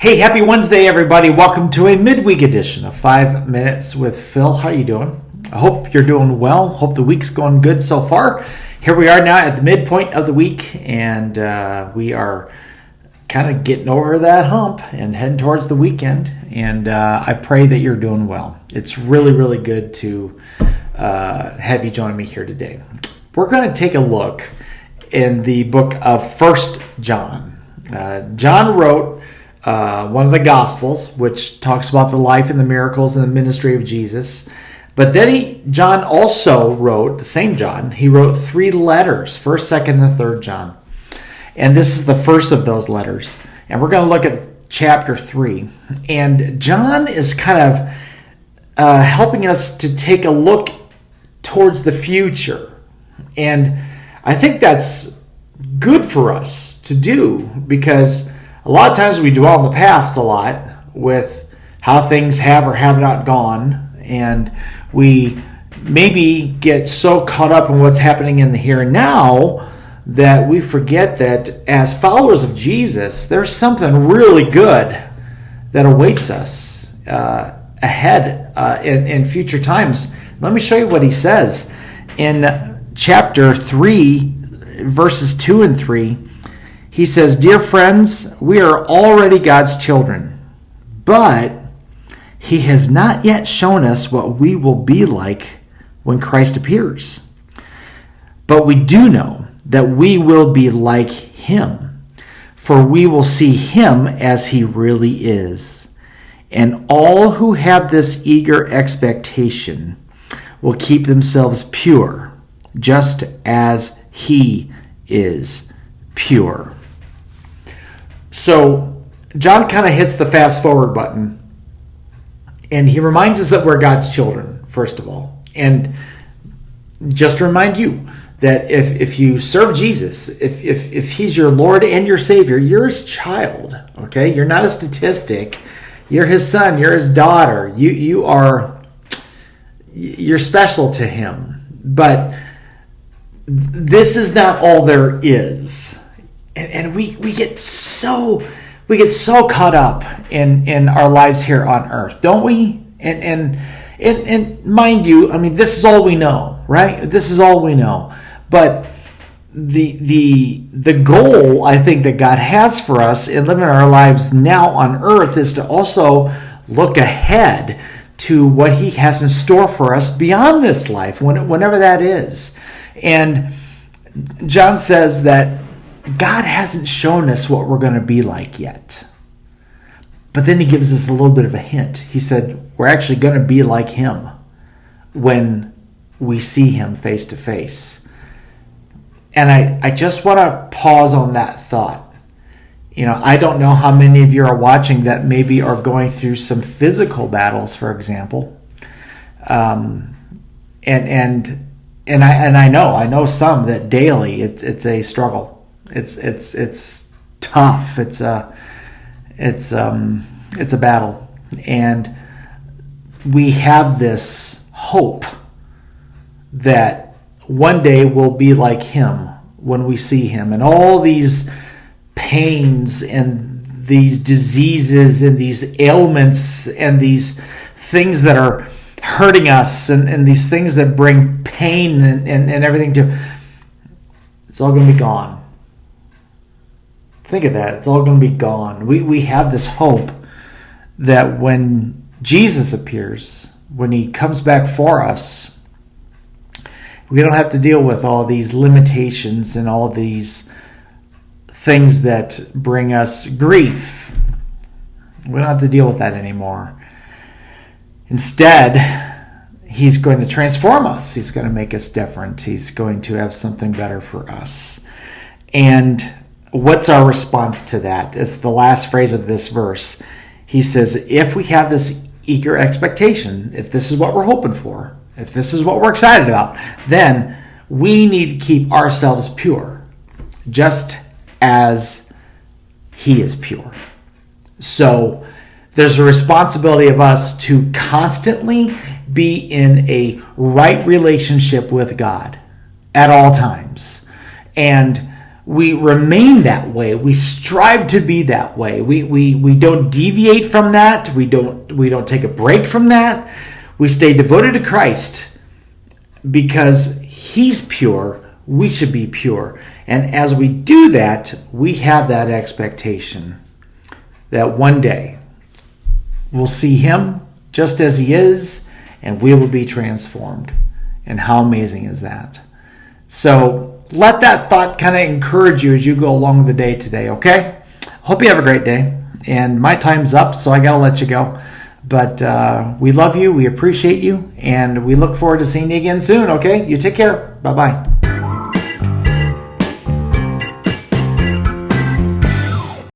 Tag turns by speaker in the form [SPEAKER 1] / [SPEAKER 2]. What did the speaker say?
[SPEAKER 1] Hey, happy Wednesday, everybody. Welcome to a midweek edition of 5 Minutes with Phil. How you doing? I hope you're doing well. Hope the week's going good so far. Here we are now at the midpoint of the week, and we are kind of getting over that hump and heading towards the weekend. And I pray that you're doing well. It's really, really good to have you join me here today. We're going to take a look in the book of 1 John. John wrote one of the Gospels, which talks about the life and the miracles and the ministry of Jesus. But then John also wrote, the same John, he wrote 3 letters, 1st, 2nd, and 3rd John. And this is the first of those letters. And we're going to look at chapter 3. And John is kind of helping us to take a look towards the future. And I think that's good for us to do, because a lot of times we dwell in the past a lot with how things have or have not gone, and we maybe get so caught up in what's happening in the here and now that we forget that as followers of Jesus, there's something really good that awaits us ahead in future times. Let me show you what he says in chapter 3, verses 2 and 3. He says, "Dear friends, we are already God's children, but He has not yet shown us what we will be like when Christ appears. But we do know that we will be like Him, for we will see Him as He really is. And all who have this eager expectation will keep themselves pure, just as He is pure." So John kind of hits the fast forward button, and he reminds us that we're God's children, first of all. And just to remind you that if you serve Jesus, if He's your Lord and your Savior, you're His child, okay? You're not a statistic. You're His son. You're His daughter. You're special to Him. But this is not all there is. And we get so caught up in our lives here on earth, don't we? And mind you, I mean, this is all we know, right? This is all we know. But the goal, I think, that God has for us in living our lives now on earth is to also look ahead to what He has in store for us beyond this life, whenever that is. And John says that God hasn't shown us what we're going to be like yet. But then he gives us a little bit of a hint. He said, we're actually going to be like Him when we see Him face to face. And I just want to pause on that thought. You know, I don't know how many of you are watching that maybe are going through some physical battles, for example. And I know some that daily it's a struggle. It's tough. It's a battle, and we have this hope that one day we'll be like Him when we see Him, and all these pains and these diseases and these ailments and these things that are hurting us and these things that bring pain and everything it's all going to be gone. Think of that. It's all going to be gone. We have this hope that when Jesus appears, when He comes back for us, we don't have to deal with all these limitations and all these things that bring us grief. We don't have to deal with that anymore. Instead, He's going to transform us. He's going to make us different. He's going to have something better for us. And what's our response to that? It's the last phrase of this verse. He says, if we have this eager expectation, if this is what we're hoping for, if this is what we're excited about, then we need to keep ourselves pure, just as He is pure. So there's a responsibility of us to constantly be in a right relationship with God at all times. And we remain that way. We strive to be that way. We don't deviate from that. We don't take a break from that. We stay devoted to Christ because He's pure. We should be pure. And as we do that, we have that expectation that one day we'll see Him just as He is, and we will be transformed. And how amazing is that? So let that thought kind of encourage you as you go along the day today, okay? Hope you have a great day. And my time's up, so I got to let you go. But we love you, we appreciate you, and we look forward to seeing you again soon, okay? You take care. Bye-bye.